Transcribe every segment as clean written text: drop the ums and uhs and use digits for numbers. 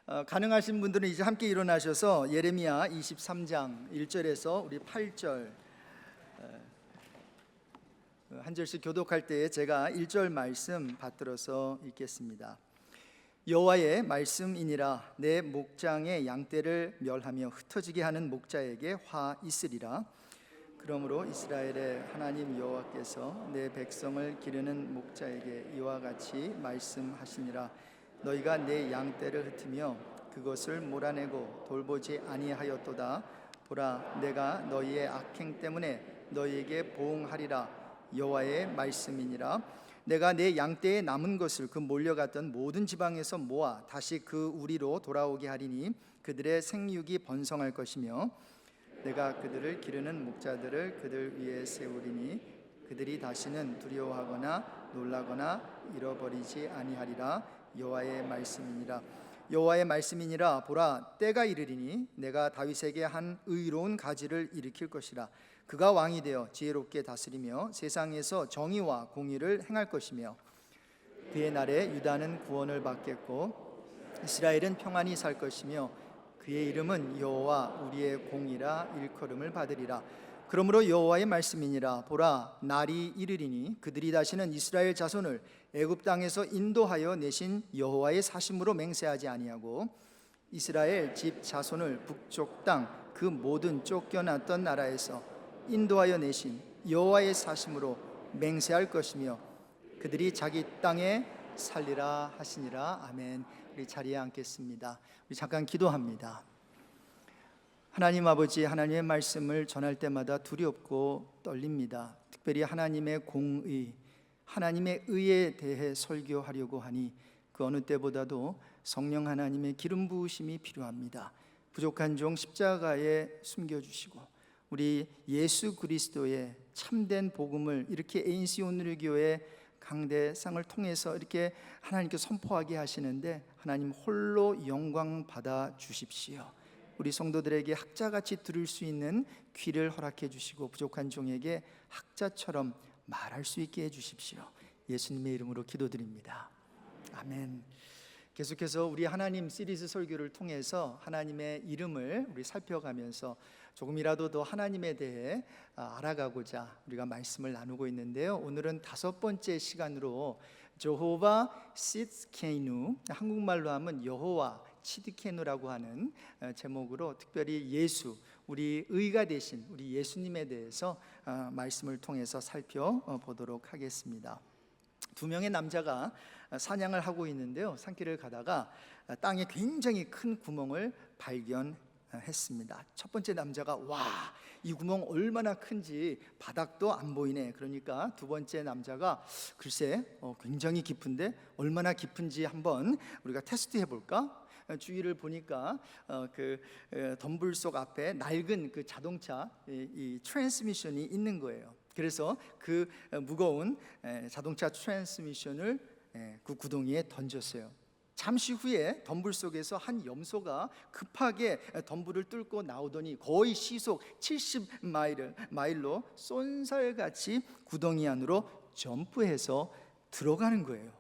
가능하신 분들은 이제 함께 일어나셔서 예레미야 23장 1절에서 우리 8절 한 절씩 교독할 때에 제가 1절 말씀 받들어서 읽겠습니다. 여호와의 말씀이니라. 내 목장의 양떼를 멸하며 흩어지게 하는 목자에게 화 있으리라. 그러므로 이스라엘의 하나님 여호와께서 내 백성을 기르는 목자에게 이와 같이 말씀하시니라. 너희가 내 양떼를 흩으며 그것을 몰아내고 돌보지 아니하였도다. 보라, 내가 너희의 악행 때문에 너희에게 보응하리라. 여호와의 말씀이니라. 내가 내 양떼에 남은 것을 그 몰려갔던 모든 지방에서 모아 다시 그 우리로 돌아오게 하리니 그들의 생육이 번성할 것이며 내가 그들을 기르는 목자들을 그들 위에 세우리니 그들이 다시는 두려워하거나 놀라거나 잃어버리지 아니하리라. 여호와의 말씀이니라. 여호와의 말씀이니라. 보라, 때가 이르리니 내가 다윗에게 한 의로운 가지를 일으킬 것이라. 그가 왕이 되어 지혜롭게 다스리며 세상에서 정의와 공의를 행할 것이며 그의 날에 유다는 구원을 받겠고 이스라엘은 평안히 살 것이며 그의 이름은 여호와 우리의 공이라 일컬음을 받으리라. 그러므로 여호와의 말씀이니라. 보라, 날이 이르리니 그들이 다시는 이스라엘 자손을 애굽 땅에서 인도하여 내신 여호와의 사심으로 맹세하지 아니하고 이스라엘 집 자손을 북쪽 땅 그 모든 쫓겨났던 나라에서 인도하여 내신 여호와의 사심으로 맹세할 것이며 그들이 자기 땅에 살리라 하시니라. 아멘. 우리 자리에 앉겠습니다. 우리 잠깐 기도합니다. 하나님 아버지, 하나님의 말씀을 전할 때마다 두렵고 떨립니다. 특별히 하나님의 공의, 하나님의 의에 대해 설교하려고 하니 그 어느 때보다도 성령 하나님의 기름 부으심이 필요합니다. 부족한 종 십자가에 숨겨주시고 우리 예수 그리스도의 참된 복음을 이렇게 ANC 온누리교회 강대상을 통해서 이렇게 하나님께 선포하게 하시는데 하나님 홀로 영광 받아 주십시오. 우리 성도들에게 학자같이 들을 수 있는 귀를 허락해 주시고 부족한 종에게 학자처럼 말할 수 있게 해 주십시오. 예수님의 이름으로 기도드립니다. 아멘. 계속해서 우리 하나님 시리즈 설교를 통해서 하나님의 이름을 우리 살펴가면서 조금이라도 더 하나님에 대해 알아가고자 우리가 말씀을 나누고 있는데요. 오늘은 5번째 시간으로 제호바 시드케누, 한국말로 하면 여호와 치드케누라고 하는 제목으로 특별히 예수, 우리 의가 되신 우리 예수님에 대해서 말씀을 통해서 살펴보도록 하겠습니다. 2명의 남자가 사냥을 하고 있는데요, 산길을 가다가 땅에 굉장히 큰 구멍을 발견했습니다. 첫 번째 남자가 와, 이 구멍 얼마나 큰지 바닥도 안 보이네. 그러니까 두 번째 남자가 글쎄 굉장히 깊은데 얼마나 깊은지 한번 우리가 테스트해 볼까? 주위를 보니까 그 덤불 속 앞에 낡은 그 자동차 이 트랜스미션이 있는 거예요. 그래서 그 무거운 자동차 트랜스미션을 그 구덩이에 던졌어요. 잠시 후에 덤불 속에서 한 염소가 급하게 덤불을 뚫고 나오더니 거의 시속 70마일로 쏜살같이 구덩이 안으로 점프해서 들어가는 거예요.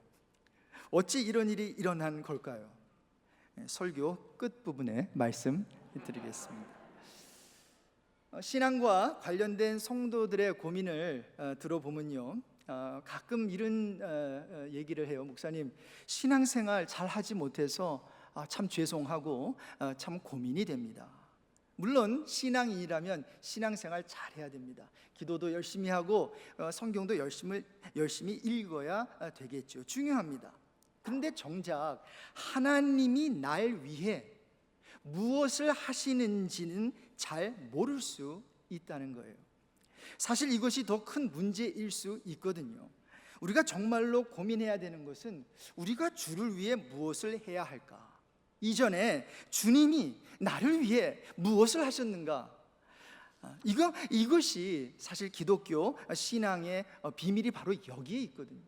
어찌 이런 일이 일어난 걸까요? 설교 끝부분에 말씀드리겠습니다. 신앙과 관련된 성도들의 고민을 들어보면요, 가끔 이런 얘기를 해요. 목사님, 신앙생활 잘 하지 못해서 참 죄송하고 참 고민이 됩니다. 물론 신앙인이라면 신앙생활 잘 해야 됩니다. 기도도 열심히 하고 성경도 열심히 읽어야 되겠죠. 중요합니다. 그런데 정작 하나님이 날 위해 무엇을 하시는지는 잘 모를 수 있다는 거예요. 사실 이것이 더 큰 문제일 수 있거든요. 우리가 정말로 고민해야 되는 것은 우리가 주를 위해 무엇을 해야 할까? 이전에 주님이 나를 위해 무엇을 하셨는가? 이것이 사실 기독교 신앙의 비밀이 바로 여기에 있거든요.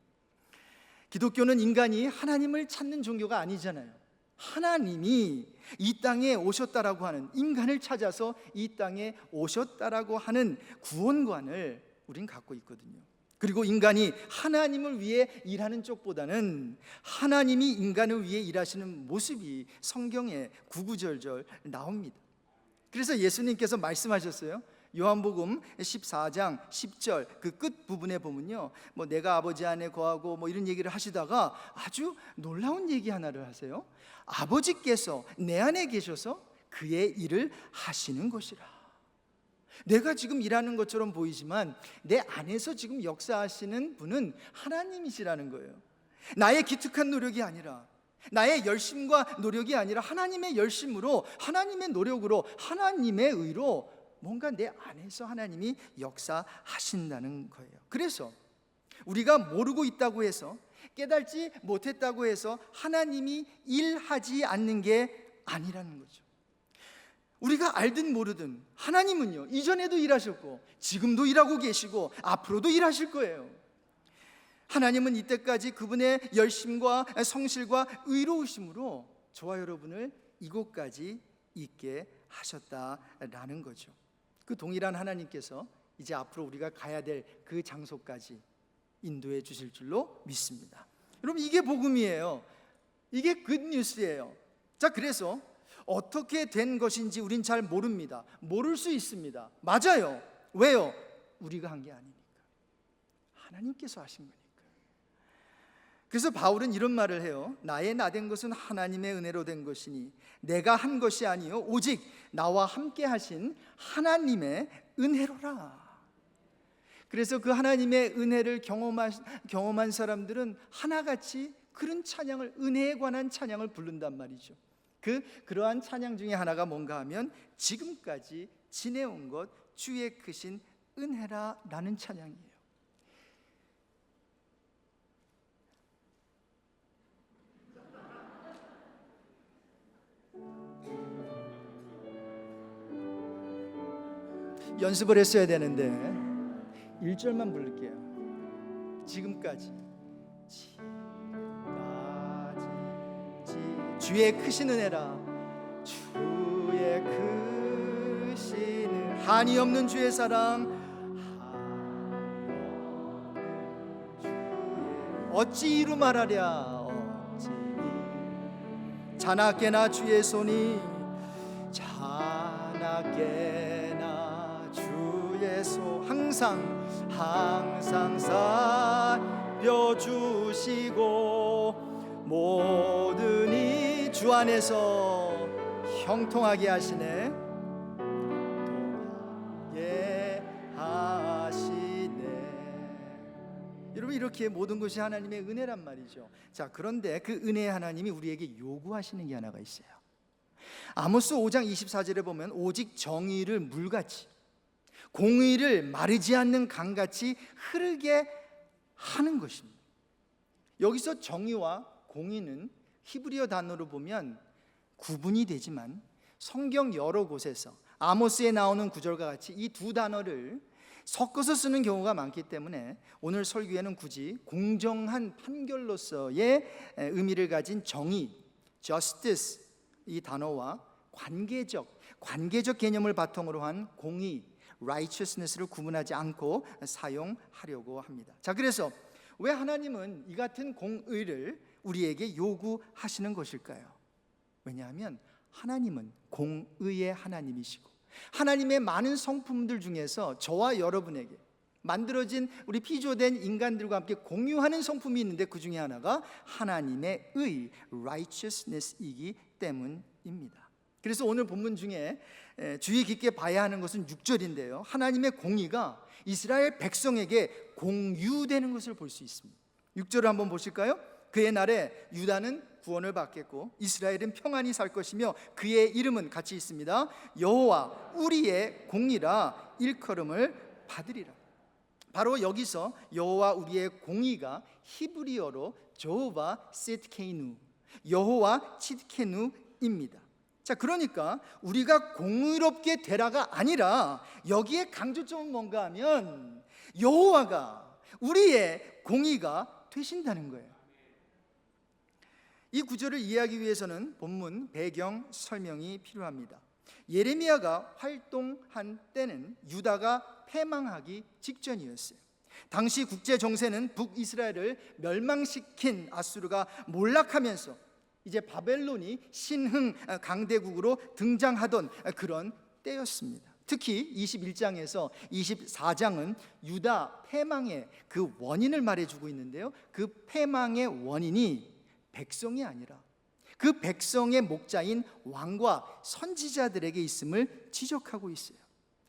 기독교는 인간이 하나님을 찾는 종교가 아니잖아요. 하나님이 이 땅에 오셨다라고 하는, 인간을 찾아서 이 땅에 오셨다라고 하는 구원관을 우린 갖고 있거든요. 그리고 인간이 하나님을 위해 일하는 쪽보다는 하나님이 인간을 위해 일하시는 모습이 성경에 구구절절 나옵니다. 그래서 예수님께서 말씀하셨어요. 요한복음 14장 10절 그 끝 부분에 보면요, 내가 아버지 안에 거하고 이런 얘기를 하시다가 아주 놀라운 얘기 하나를 하세요. 아버지께서 내 안에 계셔서 그의 일을 하시는 것이라. 내가 지금 일하는 것처럼 보이지만 내 안에서 지금 역사하시는 분은 하나님이시라는 거예요. 나의 기특한 노력이 아니라, 나의 열심과 노력이 아니라 하나님의 열심으로, 하나님의 노력으로, 하나님의 의로 뭔가 내 안에서 하나님이 역사하신다는 거예요. 그래서 우리가 모르고 있다고 해서, 깨달지 못했다고 해서 하나님이 일하지 않는 게 아니라는 거죠. 우리가 알든 모르든 하나님은요, 이전에도 일하셨고 지금도 일하고 계시고 앞으로도 일하실 거예요. 하나님은 이때까지 그분의 열심과 성실과 의로우심으로 저와 여러분을 이곳까지 있게 하셨다라는 거죠. 그 동일한 하나님께서 이제 앞으로 우리가 가야 될 그 장소까지 인도해 주실 줄로 믿습니다. 여러분, 이게 복음이에요. 이게 굿뉴스예요. 자, 그래서 어떻게 된 것인지 우린 잘 모릅니다. 모를 수 있습니다. 맞아요. 왜요? 우리가 한 게 아니니까. 하나님께서 하신 거니까. 그래서 바울은 이런 말을 해요. 나의 나된 것은 하나님의 은혜로 된 것이니 내가 한 것이 아니요 오직 나와 함께 하신 하나님의 은혜로라. 그래서 그 하나님의 은혜를 경험한 사람들은 하나같이 그런 찬양을, 은혜에 관한 찬양을 부른단 말이죠. 그러한 찬양 중에 하나가 뭔가 하면 지금까지 지내온 것 주의 크신 은혜라라는 찬양이에요. 연습을 했어야 되는데 1절만 부를게요. 지금까지 주의 크신 은혜라. 주의 크신 은혜, 한이 없는 주의 사랑, 어찌 이루 말하랴. 어찌 자나깨나 주의 손이, 자나깨나 주의 손 항상 살펴주시고 모든 이 주 안에서 형통하게 하시네. 통하게 하시네. 여러분, 이렇게 모든 것이 하나님의 은혜란 말이죠. 자, 그런데 그 은혜의 하나님이 우리에게 요구하시는 게 하나가 있어요. 아모스 5장 24절에 보면 오직 정의를 물같이, 공의를 마르지 않는 강같이 흐르게 하는 것입니다. 여기서 정의와 공의는 히브리어 단어로 보면 구분이 되지만 성경 여러 곳에서 아모스에 나오는 구절과 같이 이 두 단어를 섞어서 쓰는 경우가 많기 때문에 오늘 설교에는 굳이 공정한 판결로서의 의미를 가진 정의, justice 이 단어와 관계적 개념을 바탕으로 한 공의, righteousness를 구분하지 않고 사용하려고 합니다. 자, 그래서 왜 하나님은 이 같은 공의를 우리에게 요구하시는 것일까요? 왜냐하면 하나님은 공의의 하나님이시고 하나님의 많은 성품들 중에서 저와 여러분에게 만들어진 우리 피조된 인간들과 함께 공유하는 성품이 있는데 그 중에 하나가 하나님의 의, righteousness이기 때문입니다. 그래서 오늘 본문 중에 주의 깊게 봐야 하는 것은 6절인데요. 하나님의 공의가 이스라엘 백성에게 공유되는 것을 볼 수 있습니다. 6절을 한번 보실까요? 그의 날에 유다는 구원을 받겠고 이스라엘은 평안히 살 것이며 그의 이름은 같이 있습니다. 여호와 우리의 공의라 일컬음을 받으리라. 바로 여기서 여호와 우리의 공의가 히브리어로 저호바 시트케누, 여호와 치트케누입니다. 자, 그러니까 우리가 공의롭게 되라가 아니라 여기에 강조점은 뭔가 하면 여호와가 우리의 공의가 되신다는 거예요. 이 구절을 이해하기 위해서는 본문 배경 설명이 필요합니다. 예레미야가 활동한 때는 유다가 패망하기 직전이었어요. 당시 국제 정세는 북이스라엘을 멸망시킨 아수르가 몰락하면서 이제 바벨론이 신흥 강대국으로 등장하던 그런 때였습니다. 특히 21장에서 24장은 유다 패망의 그 원인을 말해주고 있는데요, 그 패망의 원인이 백성이 아니라 그 백성의 목자인 왕과 선지자들에게 있음을 지적하고 있어요.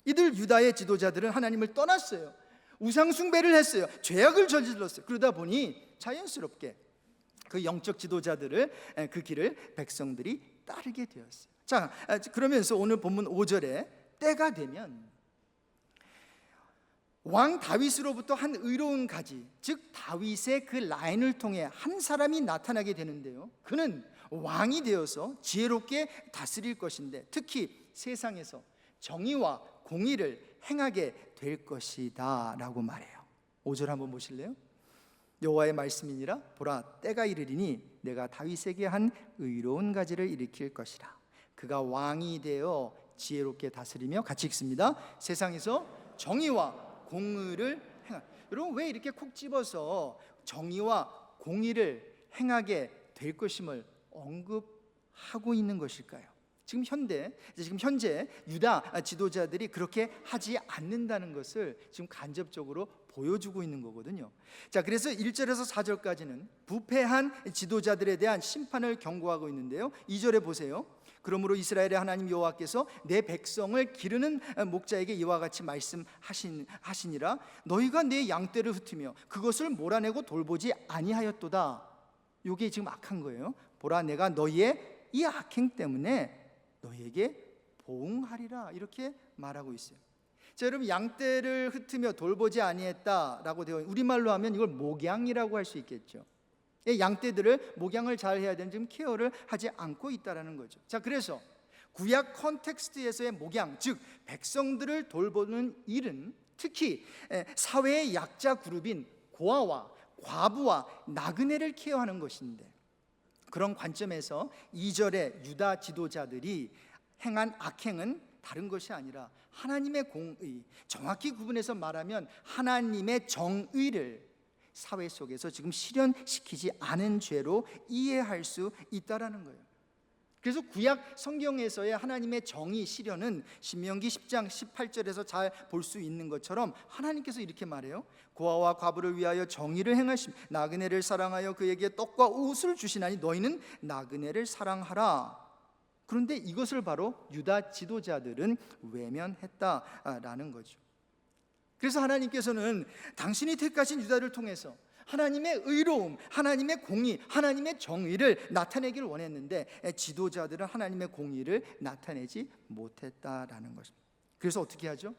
이들 유다의 지도자들은 하나님을 떠났어요. 우상 숭배를 했어요. 죄악을 저질렀어요. 그러다 보니 자연스럽게 그 영적 지도자들을, 그 길을 백성들이 따르게 되었어요. 자, 그러면서 오늘 본문 5절에 때가 되면 왕 다윗으로부터 한 의로운 가지, 즉 다윗의 그 라인을 통해 한 사람이 나타나게 되는데요, 그는 왕이 되어서 지혜롭게 다스릴 것인데 특히 세상에서 정의와 공의를 행하게 될 것이다 라고 말해요. 5절 한번 보실래요? 여호와의 말씀이니라. 보라, 때가 이르리니 내가 다윗에게 한 의로운 가지를 일으킬 것이라. 그가 왕이 되어 지혜롭게 다스리며, 같이 읽습니다. 세상에서 정의와 공의를 행하. 여러분, 왜 이렇게 콕 집어서 정의와 공의를 행하게 될 것임을 언급하고 있는 것일까요? 지금 현재 유다 지도자들이 그렇게 하지 않는다는 것을 지금 간접적으로 보여주고 있는 거거든요. 자, 그래서 1절에서 4절까지는 부패한 지도자들에 대한 심판을 경고하고 있는데요, 2절에 보세요. 그러므로 이스라엘의 하나님 여호와께서 내 백성을 기르는 목자에게 이와 같이 말씀하시니라. 너희가 내 양떼를 흩으며 그것을 몰아내고 돌보지 아니하였도다. 이게 지금 악한 거예요. 보라, 내가 너희의 이 악행 때문에 너희에게 보응하리라, 이렇게 말하고 있어요. 자, 여러분, 양떼를 흩으며 돌보지 아니했다라고 되어, 우리말로 하면 이걸 목양이라고 할 수 있겠죠. 양떼들을 목양을 잘 해야 되는, 지금 케어를 하지 않고 있다라는 거죠. 자, 그래서 구약 컨텍스트에서의 목양, 즉 백성들을 돌보는 일은 특히 사회의 약자 그룹인 고아와 과부와 나그네를 케어하는 것인데, 그런 관점에서 2절의 유다 지도자들이 행한 악행은 다른 것이 아니라 하나님의 공의, 정확히 구분해서 말하면 하나님의 정의를 사회 속에서 지금 실현시키지 않은 죄로 이해할 수 있다라는 거예요. 그래서 구약 성경에서의 하나님의 정의 실현은 신명기 10장 18절에서 잘 볼 수 있는 것처럼 하나님께서 이렇게 말해요. 고아와 과부를 위하여 정의를 행하시며 나그네를 사랑하여 그에게 떡과 옷을 주시나니 너희는 나그네를 사랑하라. 그런데 이것을 바로 유다 지도자들은 외면했다라는 거죠. 그래서 하나님께서는 당신이 택하신 유다를 통해서 하나님의 의로움, 하나님의 공의, 하나님의 정의를 나타내기를 원했는데 지도자들은 하나님의 공의를 나타내지 못했다라는 것입니다. 그래서 어떻게 하죠?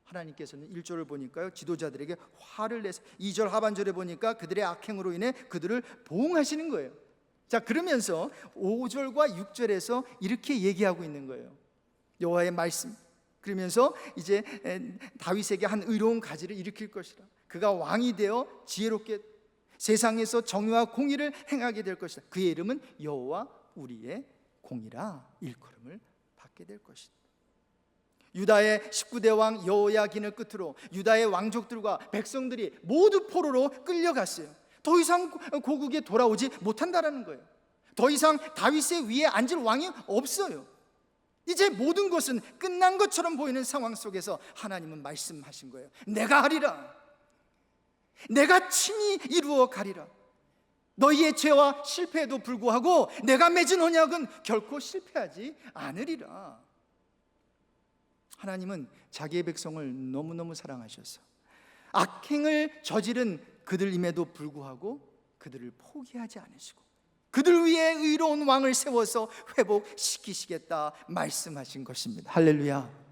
하나님께서는 1절을 보니까요, 지도자들에게 화를 내서 2절 하반절에 보니까 그들의 악행으로 인해 그들을 보응하시는 거예요. 자, 그러면서 5절과 6절에서 이렇게 얘기하고 있는 거예요. 여호와의 말씀, 그러면서 이제 다윗에게 한 의로운 가지를 일으킬 것이라. 그가 왕이 되어 지혜롭게 세상에서 정의와 공의를 행하게 될 것이다. 그의 이름은 여호와 우리의 공이라 일컬음을 받게 될 것이다. 유다의 19대 왕 여호야긴을 끝으로 유다의 왕족들과 백성들이 모두 포로로 끌려갔어요. 더 이상 고국에 돌아오지 못한다라는 거예요. 더 이상 다윗의 위에 앉을 왕이 없어요. 이제 모든 것은 끝난 것처럼 보이는 상황 속에서 하나님은 말씀하신 거예요. 내가 하리라. 내가 친히 이루어 가리라. 너희의 죄와 실패에도 불구하고 내가 맺은 언약은 결코 실패하지 않으리라. 하나님은 자기의 백성을 너무너무 사랑하셔서 악행을 저지른 그들임에도 불구하고 그들을 포기하지 않으시고 그들 위에 의로운 왕을 세워서 회복시키시겠다 말씀하신 것입니다. 할렐루야.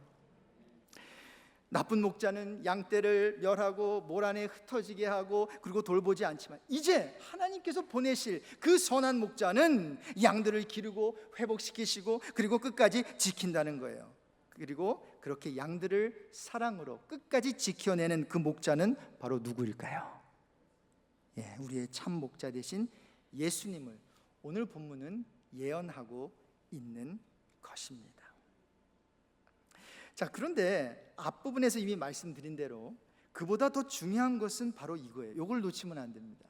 나쁜 목자는 양떼를 멸하고 몰 안에 흩어지게 하고 그리고 돌보지 않지만 이제 하나님께서 보내실 그 선한 목자는 양들을 기르고 회복시키시고 그리고 끝까지 지킨다는 거예요. 그리고 그렇게 양들을 사랑으로 끝까지 지켜내는 그 목자는 바로 누구일까요? 우리의 참 목자 되신 예수님을 오늘 본문은 예언하고 있는 것입니다. 자, 그런데 앞부분에서 이미 말씀드린 대로 그보다 더 중요한 것은 바로 이거예요. 이걸 놓치면 안 됩니다.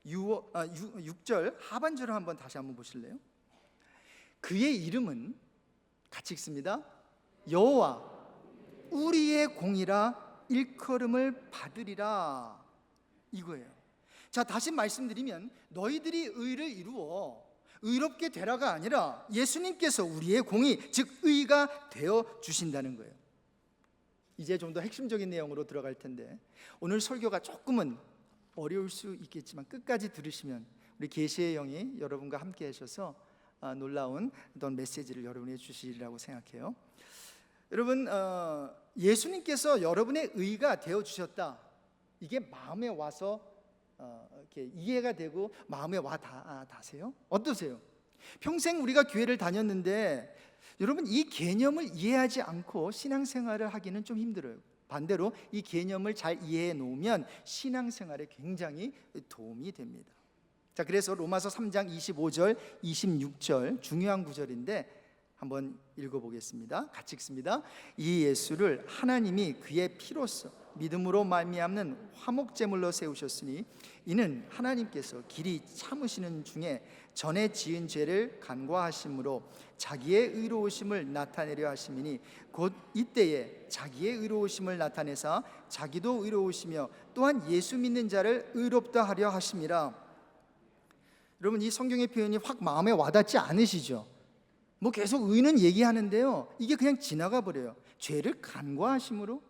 6절 하반절을 한번 다시 한번 보실래요? 그의 이름은 같이 읽습니다. 여호와 우리의 공이라 일컬음을 받으리라, 이거예요. 자, 다시 말씀드리면 너희들이 의를 이루어 의롭게 되라가 아니라 예수님께서 우리의 공의, 즉 의가 되어 주신다는 거예요. 이제 좀 더 핵심적인 내용으로 들어갈 텐데, 오늘 설교가 조금은 어려울 수 있겠지만 끝까지 들으시면 우리 계시의 영이 여러분과 함께 하셔서 놀라운 어떤 메시지를 여러분이 주시리라고 생각해요. 여러분, 예수님께서 여러분의 의가 되어 주셨다, 이게 마음에 와서 이렇게 이해가 되고 마음에 와 닿으세요? 어떠세요? 평생 우리가 교회를 다녔는데 여러분, 이 개념을 이해하지 않고 신앙생활을 하기는 좀 힘들어요. 반대로 이 개념을 잘 이해해 놓으면 신앙생활에 굉장히 도움이 됩니다. 자, 그래서 로마서 3장 25절, 26절 중요한 구절인데 한번 읽어보겠습니다. 같이 읽습니다. 이 예수를 하나님이 그의 피로써 믿음으로 말미암는 화목제물로 세우셨으니 이는 하나님께서 길이 참으시는 중에 전에 지은 죄를 간과하심으로 자기의 의로우심을 나타내려 하심이니 곧 이때에 자기의 의로우심을 나타내사 자기도 의로우시며 또한 예수 믿는 자를 의롭다 하려 하심이라. 여러분, 이 성경의 표현이 확 마음에 와닿지 않으시죠? 뭐 계속 의는 얘기하는데요, 이게 그냥 지나가 버려요. 죄를 간과하심으로,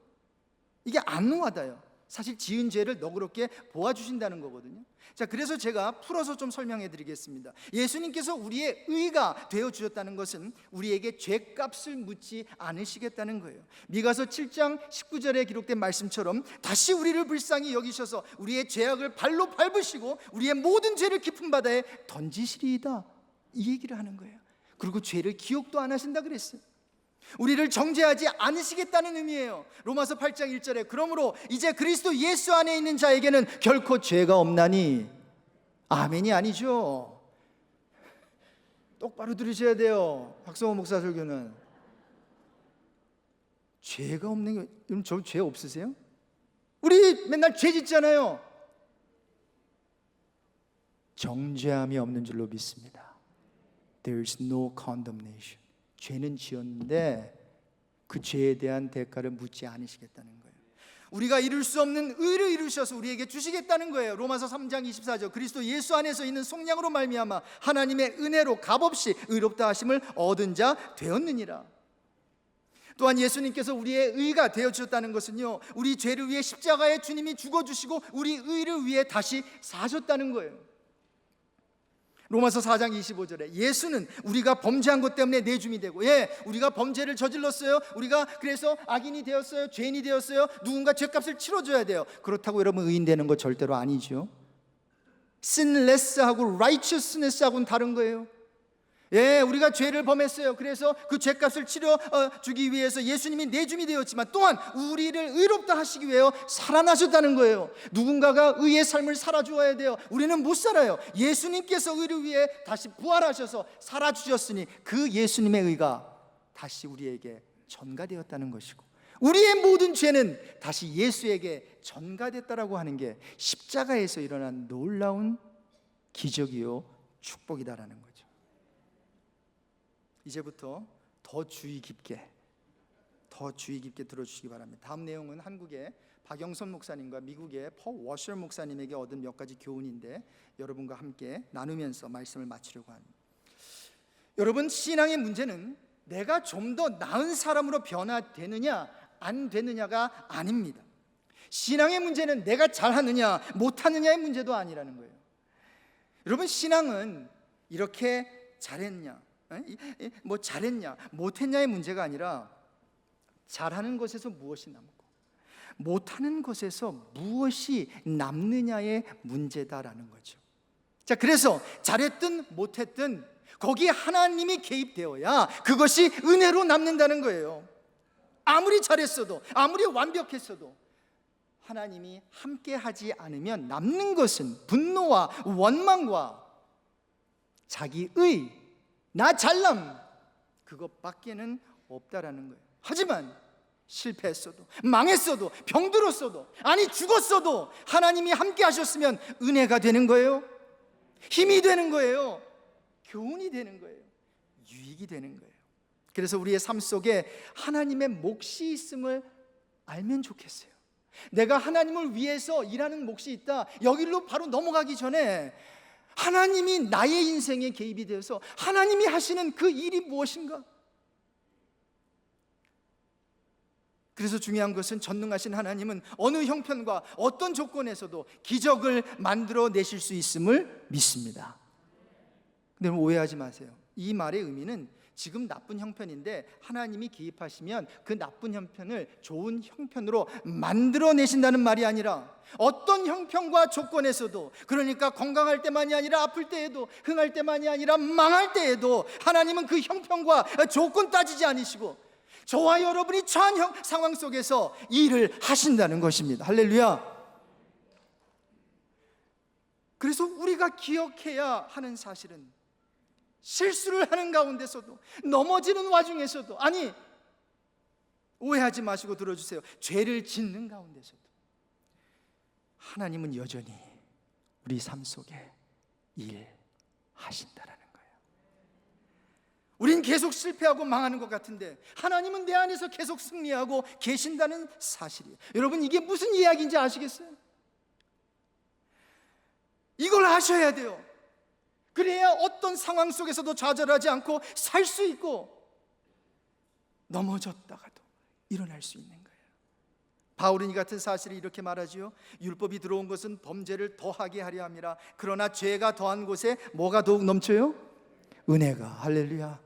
이게 안 와닿아요. 사실 지은 죄를 너그럽게 보아주신다는 거거든요. 자, 그래서 제가 풀어서 좀 설명해 드리겠습니다. 예수님께서 우리의 의가 되어 주셨다는 것은 우리에게 죄값을 묻지 않으시겠다는 거예요. 미가서 7장 19절에 기록된 말씀처럼 다시 우리를 불쌍히 여기셔서 우리의 죄악을 발로 밟으시고 우리의 모든 죄를 깊은 바다에 던지시리이다, 이 얘기를 하는 거예요. 그리고 죄를 기억도 안 하신다 그랬어요. 우리를 정죄하지 않으시겠다는 의미예요. 로마서 8장 1절에 그러므로 이제 그리스도 예수 안에 있는 자에게는 결코 죄가 없나니, 아멘이 아니죠. 똑바로 들으셔야 돼요. 박성호 목사 설교는 죄가 없는 게, 여러분 저 죄 없으세요? 우리 맨날 죄 짓잖아요. 정죄함이 없는 줄로 믿습니다. There is no condemnation. 죄는 지었는데 그 죄에 대한 대가를 묻지 않으시겠다는 거예요. 우리가 이룰 수 없는 의를 이루셔서 우리에게 주시겠다는 거예요. 로마서 3장 24절 그리스도 예수 안에서 있는 속량으로 말미암아 하나님의 은혜로 값없이 의롭다 하심을 얻은 자 되었느니라. 또한 예수님께서 우리의 의가 되어주셨다는 것은요, 우리 죄를 위해 십자가에 주님이 죽어주시고 우리 의를 위해 다시 사셨다는 거예요. 로마서 4장 25절에 예수는 우리가 범죄한 것 때문에 내줌이 되고, 우리가 범죄를 저질렀어요. 우리가 그래서 악인이 되었어요. 죄인이 되었어요. 누군가 죄값을 치러줘야 돼요. 그렇다고 여러분 의인 되는 거 절대로 아니죠. sinless하고 righteousness하고는 다른 거예요. 우리가 죄를 범했어요. 그래서 그 죄값을 치러주기 위해서 예수님이 내줌이 되었지만 또한 우리를 의롭다 하시기 위해 살아나셨다는 거예요. 누군가가 의의 삶을 살아주어야 돼요. 우리는 못 살아요. 예수님께서 의를 위해 다시 부활하셔서 살아주셨으니 그 예수님의 의가 다시 우리에게 전가되었다는 것이고, 우리의 모든 죄는 다시 예수에게 전가됐다라고 하는 게 십자가에서 일어난 놀라운 기적이요 축복이다라는 거죠. 이제부터 더 주의 깊게 들어주시기 바랍니다. 다음 내용은 한국의 박영선 목사님과 미국의 펄 워셔 목사님에게 얻은 몇 가지 교훈인데 여러분과 함께 나누면서 말씀을 마치려고 합니다. 여러분, 신앙의 문제는 내가 좀 더 나은 사람으로 변화되느냐 안 되느냐가 아닙니다. 신앙의 문제는 내가 잘하느냐 못하느냐의 문제도 아니라는 거예요. 여러분, 신앙은 이렇게 잘했냐 잘했냐 못했냐의 문제가 아니라 잘하는 것에서 무엇이 남고 못하는 것에서 무엇이 남느냐의 문제다라는 거죠. 자, 그래서 잘했든 못했든 거기에 하나님이 개입되어야 그것이 은혜로 남는다는 거예요. 아무리 잘했어도 아무리 완벽했어도 하나님이 함께 하지 않으면 남는 것은 분노와 원망과 자기의 나 잘남, 그것밖에는 없다라는 거예요. 하지만 실패했어도, 망했어도, 병들었어도, 아니 죽었어도 하나님이 함께 하셨으면 은혜가 되는 거예요. 힘이 되는 거예요. 교훈이 되는 거예요. 유익이 되는 거예요. 그래서 우리의 삶 속에 하나님의 몫이 있음을 알면 좋겠어요. 내가 하나님을 위해서 일하는 몫이 있다, 여기로 바로 넘어가기 전에 하나님이 나의 인생에 개입이 되어서 하나님이 하시는 그 일이 무엇인가? 그래서 중요한 것은 전능하신 하나님은 어느 형편과 어떤 조건에서도 기적을 만들어내실 수 있음을 믿습니다. 근데 오해하지 마세요. 이 말의 의미는 지금 나쁜 형편인데 하나님이 개입하시면 그 나쁜 형편을 좋은 형편으로 만들어내신다는 말이 아니라 어떤 형편과 조건에서도, 그러니까 건강할 때만이 아니라 아플 때에도, 흥할 때만이 아니라 망할 때에도 하나님은 그 형편과 조건 따지지 않으시고 저와 여러분이 처한 상황 속에서 일을 하신다는 것입니다. 할렐루야. 그래서 우리가 기억해야 하는 사실은 실수를 하는 가운데서도, 넘어지는 와중에서도, 아니 오해하지 마시고 들어주세요, 죄를 짓는 가운데서도 하나님은 여전히 우리 삶 속에 일하신다라는 거예요. 우린 계속 실패하고 망하는 것 같은데 하나님은 내 안에서 계속 승리하고 계신다는 사실이에요. 여러분, 이게 무슨 이야기인지 아시겠어요? 이걸 아셔야 돼요. 그래야 어떤 상황 속에서도 좌절하지 않고 살 수 있고, 넘어졌다가도 일어날 수 있는 거예요. 바울은 이 같은 사실을 이렇게 말하지요. 율법이 들어온 것은 범죄를 더하게 하려 함이라. 그러나 죄가 더한 곳에 뭐가 더욱 넘쳐요? 은혜가. 할렐루야.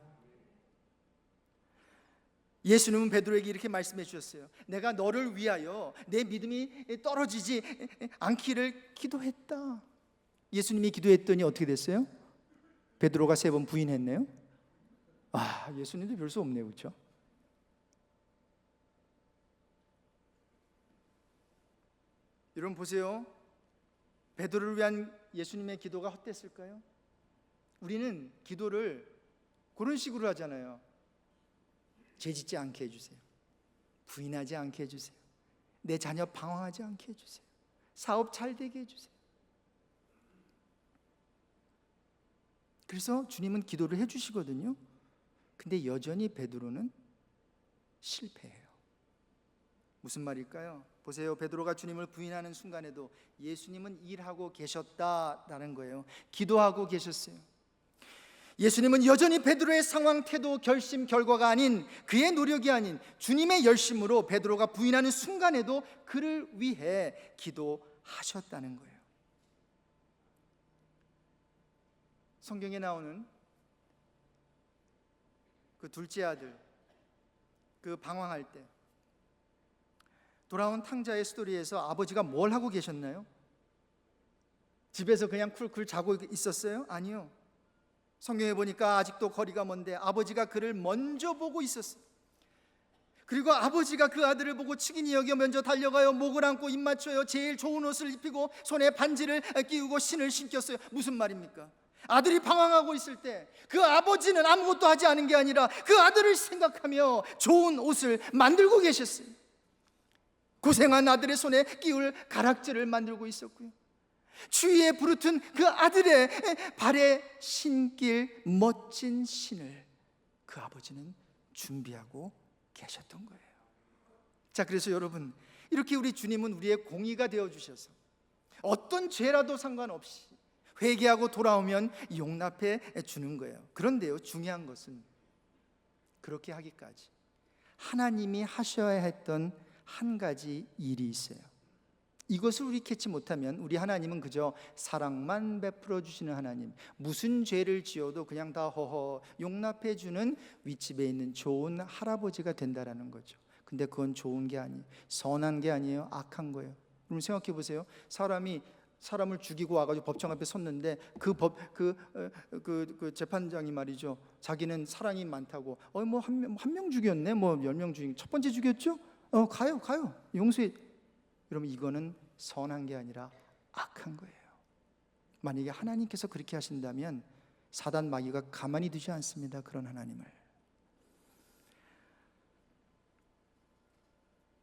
예수님은 베드로에게 이렇게 말씀해 주셨어요. 내가 너를 위하여 내 믿음이 떨어지지 않기를 기도했다. 예수님이 기도했더니 어떻게 됐어요? 베드로가 3번 부인했네요. 예수님도 별 수 없네요, 그렇죠? 여러분 보세요. 베드로를 위한 예수님의 기도가 헛됐을까요? 우리는 기도를 그런 식으로 하잖아요. 죄짓지 않게 해주세요. 부인하지 않게 해주세요. 내 자녀 방황하지 않게 해주세요. 사업 잘 되게 해주세요. 그래서 주님은 기도를 해주시거든요. 근데 여전히 베드로는 실패해요. 무슨 말일까요? 보세요. 베드로가 주님을 부인하는 순간에도 예수님은 일하고 계셨다라는 거예요. 기도하고 계셨어요. 예수님은 여전히 베드로의 상황, 태도, 결심, 결과가 아닌, 그의 노력이 아닌 주님의 열심으로 베드로가 부인하는 순간에도 그를 위해 기도하셨다는 거예요. 성경에 나오는 그 둘째 아들, 그 방황할 때 돌아온 탕자의 스토리에서 아버지가 뭘 하고 계셨나요? 집에서 그냥 쿨쿨 자고 있었어요? 아니요. 성경에 보니까 아직도 거리가 먼데 아버지가 그를 먼저 보고 있었어요. 그리고 아버지가 그 아들을 보고 측은히 여겨 먼저 달려가요. 목을 안고 입 맞춰요. 제일 좋은 옷을 입히고 손에 반지를 끼우고 신을 신겼어요. 무슨 말입니까? 아들이 방황하고 있을 때 그 아버지는 아무것도 하지 않은 게 아니라 그 아들을 생각하며 좋은 옷을 만들고 계셨어요. 고생한 아들의 손에 끼울 가락지를 만들고 있었고요. 추위에 부르튼 그 아들의 발에 신길 멋진 신을 그 아버지는 준비하고 계셨던 거예요. 자, 그래서 여러분, 이렇게 우리 주님은 우리의 공의가 되어주셔서 어떤 죄라도 상관없이 회개하고 돌아오면 용납해 주는 거예요. 그런데요, 중요한 것은 그렇게 하기까지 하나님이 하셔야 했던 한 가지 일이 있어요. 이것을 우리 캐치 못하면 우리 하나님은 그저 사랑만 베풀어 주시는 하나님, 무슨 죄를 지어도 그냥 다 허허 용납해 주는 윗집에 있는 좋은 할아버지가 된다라는 거죠. 근데 그건 좋은 게 아니에요. 선한 게 아니에요. 악한 거예요. 그럼 생각해 보세요. 사람을 죽이고 와가지고 법정 앞에 섰는데 그 재판장이 말이죠, 자기는 사랑이 많다고, 뭐 한 명 죽였네, 뭐 10명 죽인, 첫 번째 죽였죠? 가요 용서해. 여러분, 이거는 선한 게 아니라 악한 거예요. 만약에 하나님께서 그렇게 하신다면 사단 마귀가 가만히 두지 않습니다. 그런 하나님을.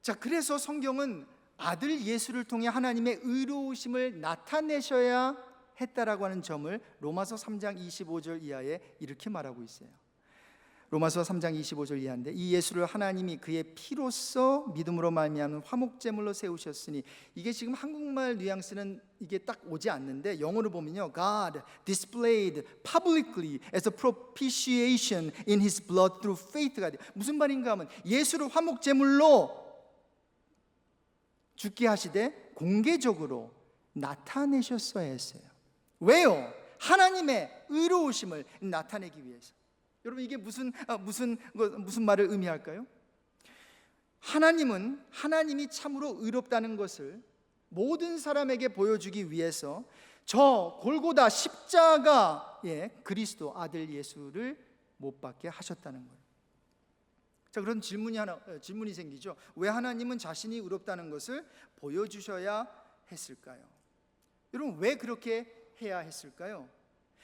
자, 그래서 성경은 아들 예수를 통해 하나님의 의로우심을 나타내셔야 했다라고 하는 점을 로마서 3장 25절 이하에 이렇게 말하고 있어요. 로마서 3장 25절 이하인데, 이 예수를 하나님이 그의 피로써 믿음으로 말미암은 화목제물로 세우셨으니, 이게 지금 한국말 뉘앙스는 이게 딱 오지 않는데 영어로 보면요, God displayed publicly as a propitiation in His blood through faith가 돼요. 무슨 말인가 하면 예수를 화목제물로 죽게 하시되 공개적으로 나타내셨어야 했어요. 왜요? 하나님의 의로우심을 나타내기 위해서. 여러분, 이게 무슨 말을 의미할까요? 하나님이 참으로 의롭다는 것을 모든 사람에게 보여주기 위해서 저 골고다 십자가에 그리스도 아들 예수를 못 박게 하셨다는 거예요. 자, 그런 질문이 생기죠. 왜 하나님은 자신이 의롭다는 것을 보여주셔야 했을까요? 여러분, 왜 그렇게 해야 했을까요?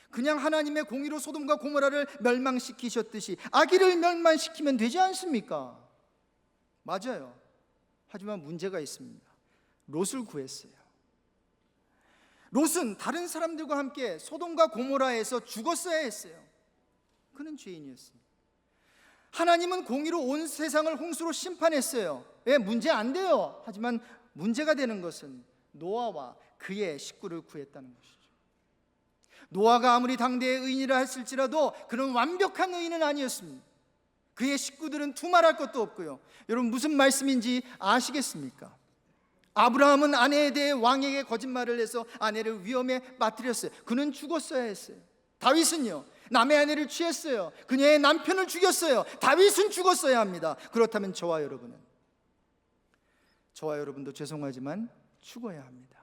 그냥 하나님의 공의로 소돔과 고모라를 멸망시키셨듯이 아기를 멸망시키면 되지 않습니까? 맞아요. 하지만 문제가 있습니다. 롯을 구했어요. 롯은 다른 사람들과 함께 소돔과 고모라에서 죽었어야 했어요. 그는 죄인이었습니다. 하나님은 공의로 온 세상을 홍수로 심판했어요. 왜? 문제 안 돼요. 하지만 문제가 되는 것은 노아와 그의 식구를 구했다는 것이죠. 노아가 아무리 당대의 의인이라 했을지라도 그는 완벽한 의인은 아니었습니다. 그의 식구들은 두말할 것도 없고요. 여러분, 무슨 말씀인지 아시겠습니까? 아브라함은 아내에 대해 왕에게 거짓말을 해서 아내를 위험에 빠뜨렸어요. 그는 죽었어야 했어요. 다윗은요, 남의 아내를 취했어요. 그녀의 남편을 죽였어요. 다윗은 죽었어야 합니다. 그렇다면 저와 여러분도 죄송하지만 죽어야 합니다.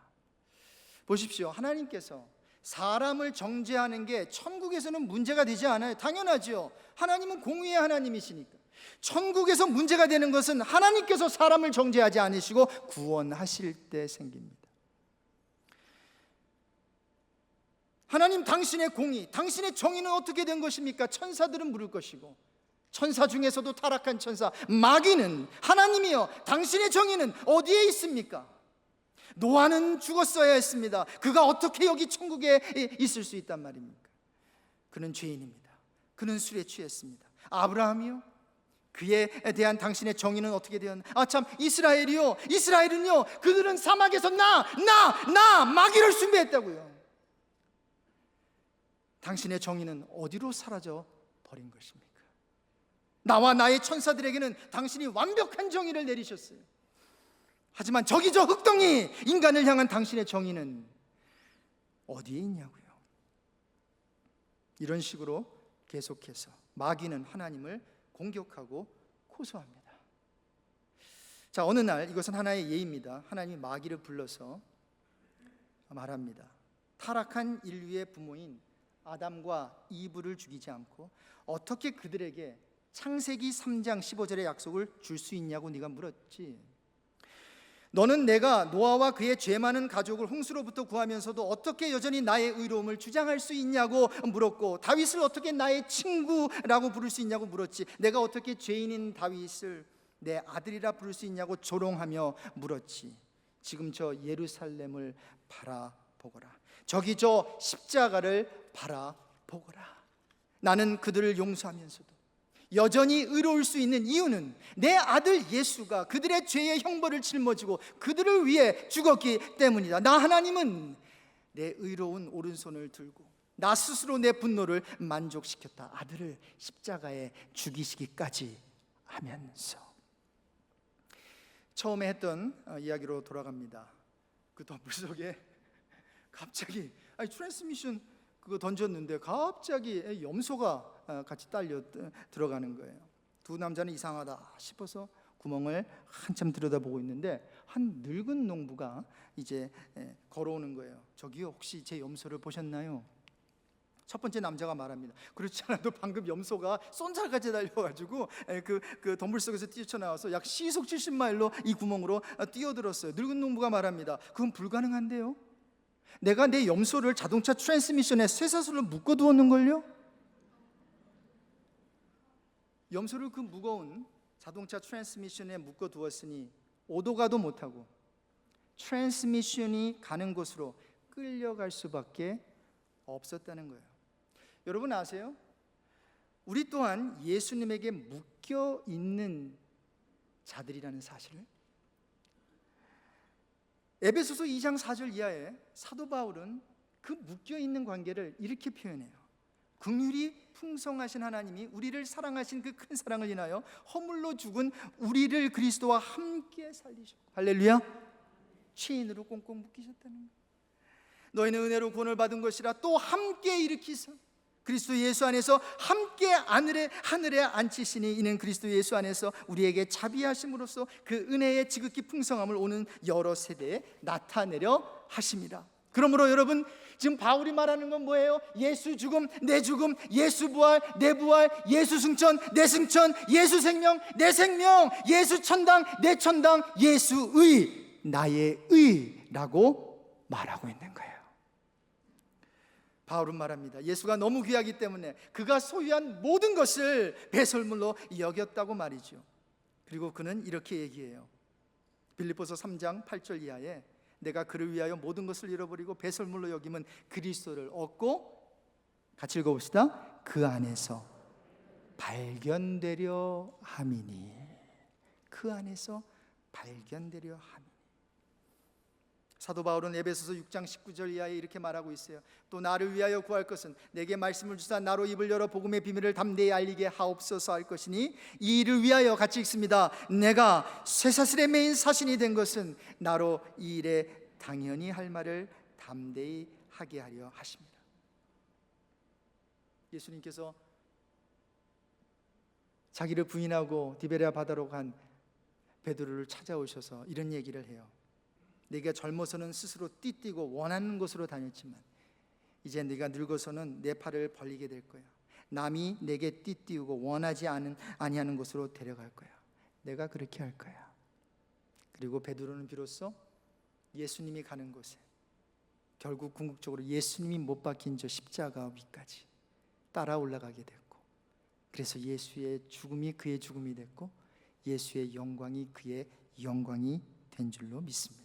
보십시오. 하나님께서 사람을 정죄하는 게 천국에서는 문제가 되지 않아요. 당연하죠. 하나님은 공의의 하나님이시니까. 천국에서 문제가 되는 것은 하나님께서 사람을 정죄하지 않으시고 구원하실 때 생깁니다. 하나님, 당신의 공의, 당신의 정의는 어떻게 된 것입니까? 천사들은 물을 것이고, 천사 중에서도 타락한 천사 마귀는, 하나님이여 당신의 정의는 어디에 있습니까? 노아는 죽었어야 했습니다. 그가 어떻게 여기 천국에 있을 수 있단 말입니까? 그는 죄인입니다. 그는 술에 취했습니다. 아브라함이요, 그에 대한 당신의 정의는 어떻게 되었나? 참, 이스라엘은요, 그들은 사막에서 마귀를 숭배했다고요. 당신의 정의는 어디로 사라져 버린 것입니까? 나와 나의 천사들에게는 당신이 완벽한 정의를 내리셨어요. 하지만 저기 저 흙덩이 인간을 향한 당신의 정의는 어디에 있냐고요. 이런 식으로 계속해서 마귀는 하나님을 공격하고 고소합니다. 자, 어느 날, 이것은 하나의 예입니다. 하나님이 마귀를 불러서 말합니다. 타락한 인류의 부모인 아담과 이브를 죽이지 않고 어떻게 그들에게 창세기 3장 15절의 약속을 줄 수 있냐고 네가 물었지. 너는 내가 노아와 그의 죄 많은 가족을 홍수로부터 구하면서도 어떻게 여전히 나의 의로움을 주장할 수 있냐고 물었고, 다윗을 어떻게 나의 친구라고 부를 수 있냐고 물었지. 내가 어떻게 죄인인 다윗을 내 아들이라 부를 수 있냐고 조롱하며 물었지. 지금 저 예루살렘을 바라보거라. 저기 저 십자가를 바라보거라. 나는 그들을 용서하면서도 여전히 의로울 수 있는 이유는 내 아들 예수가 그들의 죄의 형벌을 짊어지고 그들을 위해 죽었기 때문이다. 나 하나님은 내 의로운 오른손을 들고 나 스스로 내 분노를 만족시켰다. 아들을 십자가에 죽이시기까지 하면서. 처음에 했던 이야기로 돌아갑니다. 그 덤불 속에 갑자기 트랜스미션 그거 던졌는데 갑자기 염소가 같이 딸려 들어가는 거예요. 두 남자는 이상하다 싶어서 구멍을 한참 들여다보고 있는데 한 늙은 농부가 이제 걸어오는 거예요. 저기요, 혹시 제 염소를 보셨나요? 첫 번째 남자가 말합니다. 그렇지 않아도 방금 염소가 쏜살같이 달려가지고 그 덤불 속에서 뛰쳐나와서 약 시속 70마일로 이 구멍으로 뛰어들었어요. 늙은 농부가 말합니다. 그건 불가능한데요. 내가 내 염소를 자동차 트랜스미션에 쇠사슬로 묶어두었는걸요? 염소를 그 무거운 자동차 트랜스미션에 묶어두었으니 오도 가도 못하고 트랜스미션이 가는 곳으로 끌려갈 수밖에 없었다는 거예요. 여러분 아세요? 우리 또한 예수님에게 묶여 있는 자들이라는 사실을 에베소서 2장 4절 이하에 사도 바울은 그 묶여 있는 관계를 이렇게 표현해요. 긍휼이 풍성하신 하나님이 우리를 사랑하신 그 큰 사랑을 인하여 허물로 죽은 우리를 그리스도와 함께 살리셨고, 할렐루야, 체인으로 꽁꽁 묶이셨다는 거예요. 너희는 은혜로 구원을 받은 것이라 또 함께 일으키사 그리스도 예수 안에서 함께 하늘에 앉히시니 이는 그리스도 예수 안에서 우리에게 자비하심으로써 그 은혜의 지극히 풍성함을 오는 여러 세대에 나타내려 하십니다. 그러므로 여러분, 지금 바울이 말하는 건 뭐예요? 예수 죽음, 내 죽음, 예수 부활, 내 부활, 예수 승천, 내 승천, 예수 생명, 내 생명, 예수 천당, 내 천당, 예수의, 나의 의라고 말하고 있는 거예요. 바울은 말합니다. 예수가 너무 귀하기 때문에 그가 소유한 모든 것을 배설물로 여겼다고 말이죠. 그리고 그는 이렇게 얘기해요. 빌립보서 3장 8절 이하에 내가 그를 위하여 모든 것을 잃어버리고 배설물로 여김은 그리스도를 얻고, 같이 읽어봅시다. 그 안에서 발견되려 함이니, 그 안에서 발견되려 함이니. 사도 바울은 에베소서 6장 19절 이하에 이렇게 말하고 있어요. 또 나를 위하여 구할 것은 내게 말씀을 주사 나로 입을 열어 복음의 비밀을 담대히 알리게 하옵소서 할 것이니, 이 일을 위하여, 같이 읽습니다. 내가 쇠사슬에 매인 사신이 된 것은 나로 이 일에 당연히 할 말을 담대히 하게 하려 하십니다. 예수님께서 자기를 부인하고 디베랴 바다로 간 베드로를 찾아오셔서 이런 얘기를 해요. 네가 젊어서는 스스로 띠뛰고 원하는 곳으로 다녔지만 이제 네가 늙어서는 내 팔을 벌리게 될 거야. 남이 내게 띠뛰고 원하지 아니하는 곳으로 데려갈 거야. 내가 그렇게 할 거야. 그리고 베드로는 비로소 예수님이 가는 곳에, 결국 궁극적으로 예수님이 못 박힌 저 십자가 위까지 따라 올라가게 됐고, 그래서 예수의 죽음이 그의 죽음이 됐고 예수의 영광이 그의 영광이 된 줄로 믿습니다.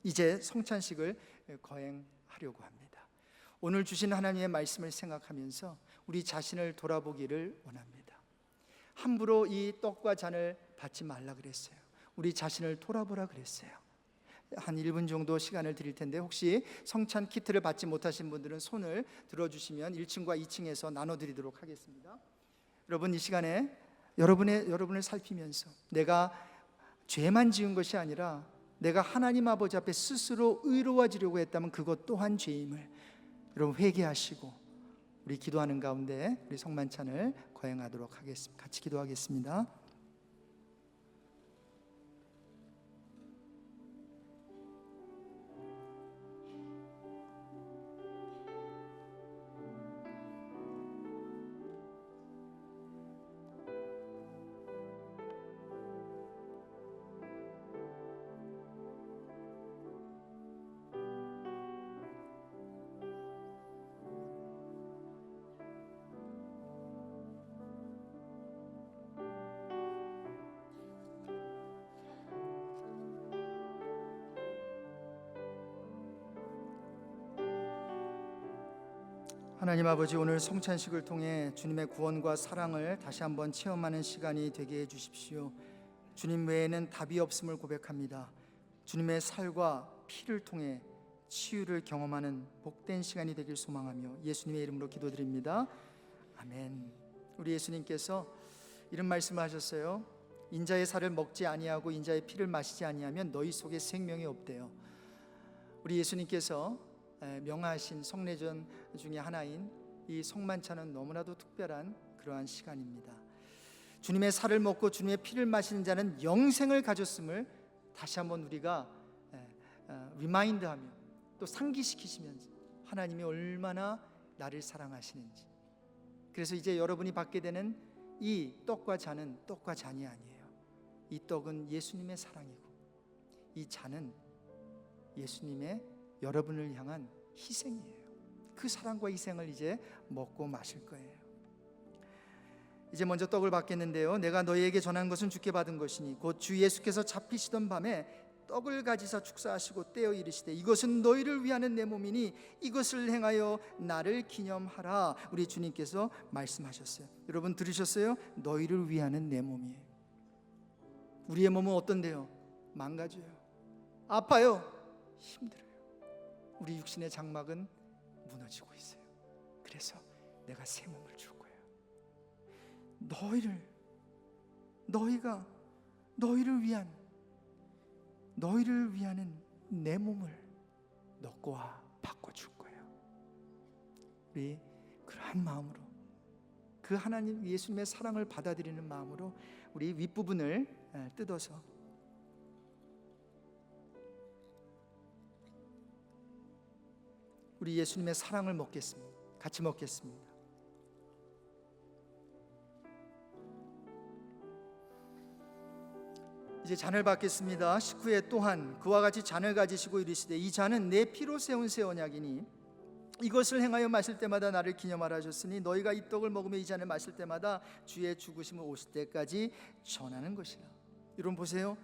이제 성찬식을 거행하려고 합니다. 오늘 주신 하나님의 말씀을 생각하면서 우리 자신을 돌아보기를 원합니다. 함부로 이 떡과 잔을 받지 말라 그랬어요. 우리 자신을 돌아보라 그랬어요. 한 1분 정도 시간을 드릴 텐데, 혹시 성찬 키트를 받지 못하신 분들은 손을 들어주시면 1층과 2층에서 나눠드리도록 하겠습니다. 여러분, 이 시간에 여러분을 살피면서 내가 죄만 지은 것이 아니라 내가 하나님 아버지 앞에 스스로 의로워지려고 했다면 그것 또한 죄임을 여러분 회개하시고, 우리 기도하는 가운데 우리 성만찬을 거행하도록 하겠습니다. 같이 기도하겠습니다. 하나님 아버지, 오늘 성찬식을 통해 주님의 구원과 사랑을 다시 한번 체험하는 시간이 되게 해주십시오. 주님 외에는 답이 없음을 고백합니다. 주님의 살과 피를 통해 치유를 경험하는 복된 시간이 되길 소망하며 예수님의 이름으로 기도드립니다. 아멘. 우리 예수님께서 이런 말씀을 하셨어요. 인자의 살을 먹지 아니하고 인자의 피를 마시지 아니하면 너희 속에 생명이 없대요. 우리 예수님께서 명하신 성례전 중에 하나인 이 성만찬은 너무나도 특별한 그러한 시간입니다. 주님의 살을 먹고 주님의 피를 마시는 자는 영생을 가졌음을 다시 한번 우리가 리마인드하며 또 상기시키시면서 하나님이 얼마나 나를 사랑하시는지. 그래서 이제 여러분이 받게 되는 이 떡과 잔은 떡과 잔이 아니에요. 이 떡은 예수님의 사랑이고 이 잔은 예수님의 여러분을 향한 희생이에요. 그 사랑과 희생을 이제 먹고 마실 거예요. 이제 먼저 떡을 받겠는데요, 내가 너희에게 전한 것은 주께 받은 것이니 곧 주 예수께서 잡히시던 밤에 떡을 가지사 축사하시고 떼어 이르시되 이것은 너희를 위하는 내 몸이니 이것을 행하여 나를 기념하라. 우리 주님께서 말씀하셨어요. 여러분 들으셨어요? 너희를 위하는 내 몸이에요. 우리의 몸은 어떤데요? 망가져요, 아파요, 힘들어요. 우리 육신의 장막은 무너지고 있어요. 그래서 내가 새 몸을 줄 거예요. 너희를 위하는 내 몸을 너 거와 바꿔줄 거예요. 우리 그러한 마음으로, 그 하나님 예수님의 사랑을 받아들이는 마음으로 우리 윗부분을 뜯어서 우리 예수님의 사랑을 먹겠습니다. 같이 먹겠습니다. 이제 잔을 받겠습니다. 식후에 또한 그와 같이 잔을 가지시고 이르시되 이 잔은 내 피로 세운 새 언약이니 이것을 행하여 마실 때마다 나를 기념하라 하셨으니 너희가 이 떡을 먹으며 이 잔을 마실 때마다 주의 죽으심을 오실 때까지 전하는 것이라. 여러분 보세요.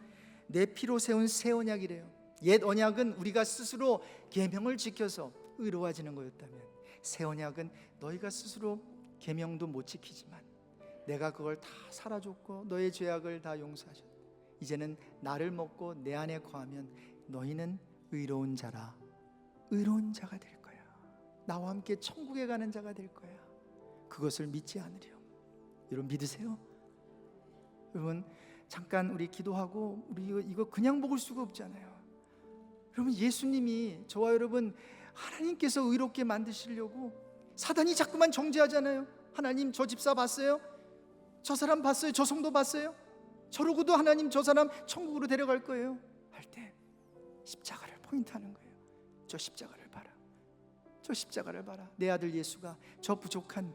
내 피로 세운 새 언약이래요. 옛 언약은 우리가 스스로 계명을 지켜서 의로워지는 거였다면, 새 언약은 너희가 스스로 계명도 못 지키지만 내가 그걸 다 살아줬고 너의 죄악을 다 용서하셨다. 이제는 나를 먹고 내 안에 거하면 너희는 의로운 자라, 의로운 자가 될 거야. 나와 함께 천국에 가는 자가 될 거야. 그것을 믿지 않으려. 여러분 믿으세요? 여러분 잠깐 우리 기도하고, 우리 이거 그냥 먹을 수가 없잖아요. 여러분 예수님이 저와 여러분 하나님께서 의롭게 만드시려고 사단이 자꾸만 정죄하잖아요. 하나님 저 집사 봤어요? 저 사람 봤어요? 저 성도 봤어요? 저러고도 하나님 저 사람 천국으로 데려갈 거예요 할 때 십자가를 포인트하는 거예요. 저 십자가를 봐라, 저 십자가를 봐라. 내 아들 예수가 저 부족한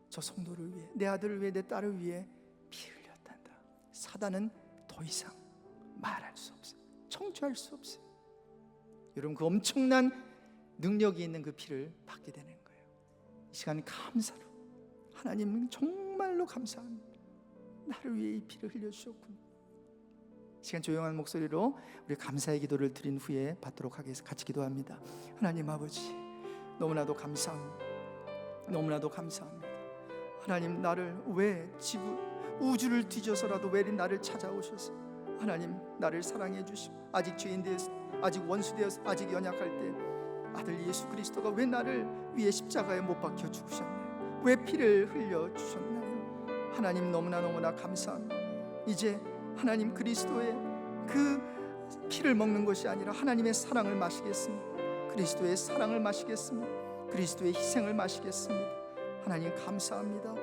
저 성도를 위해, 내 아들을 위해, 내 딸을 위해 피 흘렸단다. 사단은 더 이상 말할 수 없어요. 청취할 수 없어요. 여러분 그 엄청난 능력이 있는 그 피를 받게 되는 거예요. 이 시간 감사로, 하나님 정말로 감사합니다. 나를 위해 이 피를 흘려주셨군. 시간 조용한 목소리로 우리 감사의 기도를 드린 후에 받도록 하겠습니다. 같이 기도합니다. 하나님 아버지, 너무나도 감사합니다. 너무나도 감사합니다. 하나님 나를 왜 우주를 뒤져서라도 왜 나를 찾아오셔서 하나님 나를 사랑해 주시고, 아직 죄인 되었, 아직 원수 되었, 아직 연약할 때 아들 예수 그리스도가 왜 나를 위해 십자가에 못 박혀 죽으셨나요? 왜 피를 흘려 주셨나요? 하나님 너무나 감사합니다. 이제 하나님 그리스도의 그 피를 먹는 것이 아니라 하나님의 사랑을 마시겠습니다. 그리스도의 사랑을 마시겠습니다. 그리스도의 희생을 마시겠습니다. 하나님 감사합니다.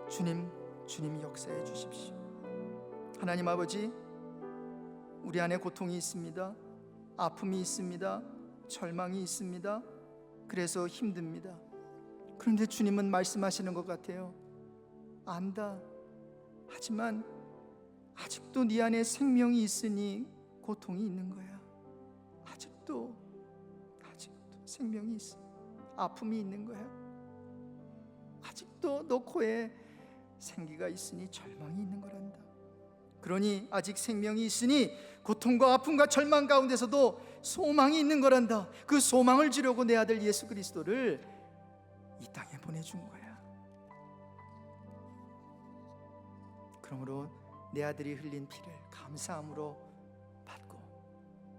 주님 역사해 주십시오. 하나님 아버지, 우리 안에 고통이 있습니다. 아픔이 있습니다. 절망이 있습니다. 그래서 힘듭니다. 그런데 주님은 말씀하시는 것 같아요. 안다. 하지만 아직도 네 안에 생명이 있으니 고통이 있는 거야. 아직도 생명이 있어. 아픔이 있는 거야. 아직도 너 코에 생기가 있으니 절망이 있는 거란다. 그러니 아직 생명이 있으니 고통과 아픔과 절망 가운데서도 소망이 있는 거란다. 그 소망을 주려고 내 아들 예수 그리스도를 이 땅에 보내준 거야. 그러므로 내 아들이 흘린 피를 감사함으로 받고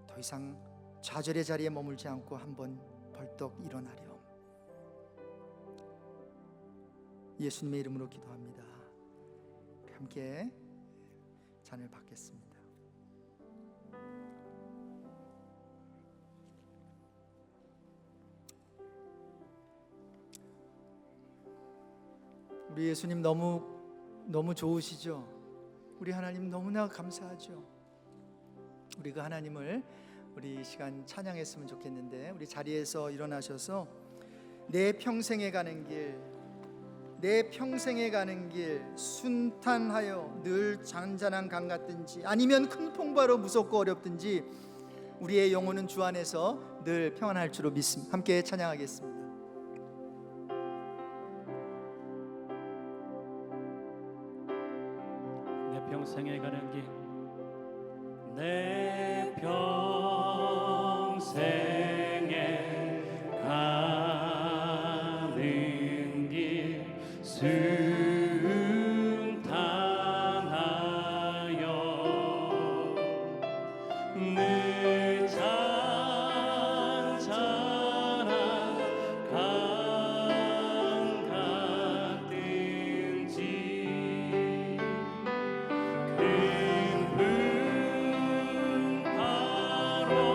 더 이상 좌절의 자리에 머물지 않고 한번 벌떡 일어나렴. 예수님의 이름으로 기도합니다. 함께 잔을 받겠습니다. 우리 예수님 너무 좋으시죠? 우리 하나님 너무나 감사하죠? 우리 그 하나님을 우리 시간 찬양했으면 좋겠는데, 우리 자리에서 일어나셔서 내 평생에 가는 길 순탄하여 늘 잔잔한 강 같든지 아니면 큰 풍파로 무섭고 어렵든지 우리의 영혼은 주 안에서 늘 평안할 줄로 믿습니다. 함께 찬양하겠습니다. 평생에 가는 길 내 평생에 가는 길 순탄하여 늘 잔잔한 강 같든지 큰 풍파로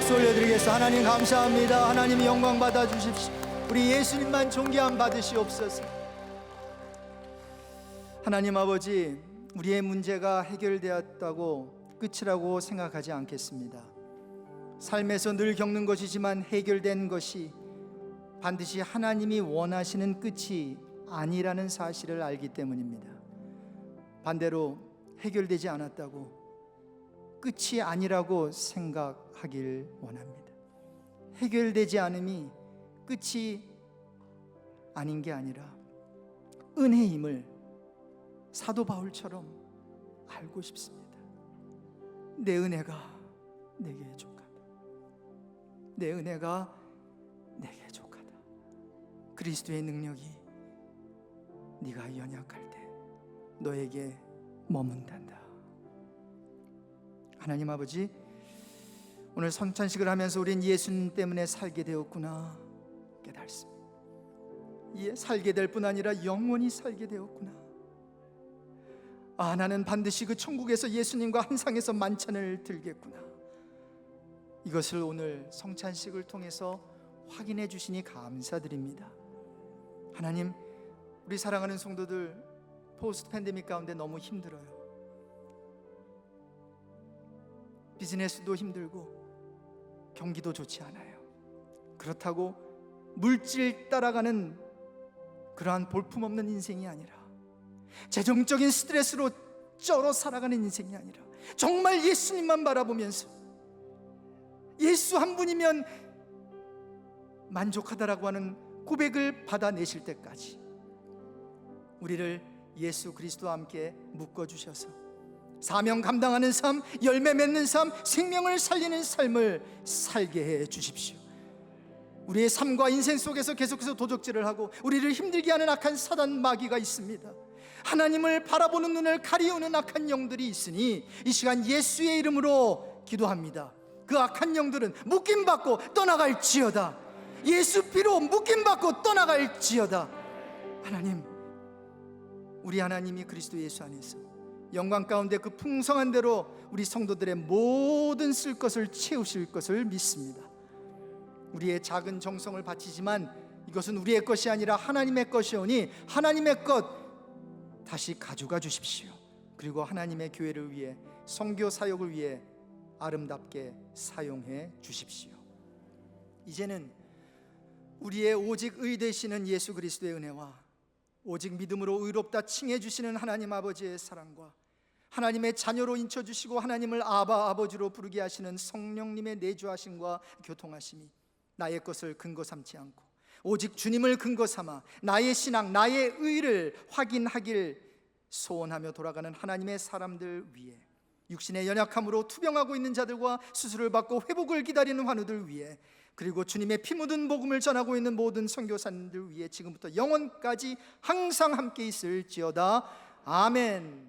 박수 올려드리겠습니다. 하나님 감사합니다. 하나님 영광 받아주십시오. 우리 예수님만 존귀함 받으시옵소서. 하나님 아버지, 우리의 문제가 해결되었다고 끝이라고 생각하지 않겠습니다. 삶에서 늘 겪는 것이지만 해결된 것이 반드시 하나님이 원하시는 끝이 아니라는 사실을 알기 때문입니다. 반대로 해결되지 않았다고 끝이 아니라고 생각하길 원합니다. 해결되지 않음이 끝이 아닌 게 아니라 은혜의 힘을 사도 바울처럼 알고 싶습니다. 내 은혜가 내게 족하다. 내 은혜가 내게 족하다. 그리스도의 능력이 네가 연약할 때 너에게 머문단다. 하나님 아버지, 오늘 성찬식을 하면서 우린 예수님 때문에 살게 되었구나 깨달습니다. 살게 될 뿐 아니라 영원히 살게 되었구나. 나는 반드시 그 천국에서 예수님과 한 상에서 만찬을 들겠구나. 이것을 오늘 성찬식을 통해서 확인해 주시니 감사드립니다. 하나님, 우리 사랑하는 성도들 포스트 팬데믹 가운데 너무 힘들어요. 비즈니스도 힘들고 경기도 좋지 않아요. 그렇다고 물질 따라가는 그러한 볼품없는 인생이 아니라 재정적인 스트레스로 쩔어 살아가는 인생이 아니라 정말 예수님만 바라보면서 예수 한 분이면 만족하다라고 하는 고백을 받아내실 때까지 우리를 예수 그리스도와 함께 묶어주셔서 사명 감당하는 삶, 열매 맺는 삶, 생명을 살리는 삶을 살게 해 주십시오. 우리의 삶과 인생 속에서 계속해서 도적질을 하고 우리를 힘들게 하는 악한 사단 마귀가 있습니다. 하나님을 바라보는 눈을 가리우는 악한 영들이 있으니 이 시간 예수의 이름으로 기도합니다. 그 악한 영들은 묶임받고 떠나갈지어다. 예수 피로 묶임받고 떠나갈지어다. 하나님, 우리 하나님이 그리스도 예수 안에서 영광 가운데 그 풍성한 대로 우리 성도들의 모든 쓸 것을 채우실 것을 믿습니다. 우리의 작은 정성을 바치지만 이것은 우리의 것이 아니라 하나님의 것이오니 하나님의 것 다시 가져가 주십시오. 그리고 하나님의 교회를 위해, 선교 사역을 위해 아름답게 사용해 주십시오. 이제는 우리의 오직 의 되시는 예수 그리스도의 은혜와 오직 믿음으로 의롭다 칭해 주시는 하나님 아버지의 사랑과 하나님의 자녀로 인쳐주시고 하나님을 아바 아버지로 부르게 하시는 성령님의 내주하심과 교통하심이 나의 것을 근거 삼지 않고 오직 주님을 근거 삼아 나의 신앙, 나의 의를 확인하길 소원하며 돌아가는 하나님의 사람들 위해, 육신의 연약함으로 투병하고 있는 자들과 수술을 받고 회복을 기다리는 환우들 위해, 그리고 주님의 피 묻은 복음을 전하고 있는 모든 선교사님들 위해 지금부터 영원까지 항상 함께 있을지어다. 아멘.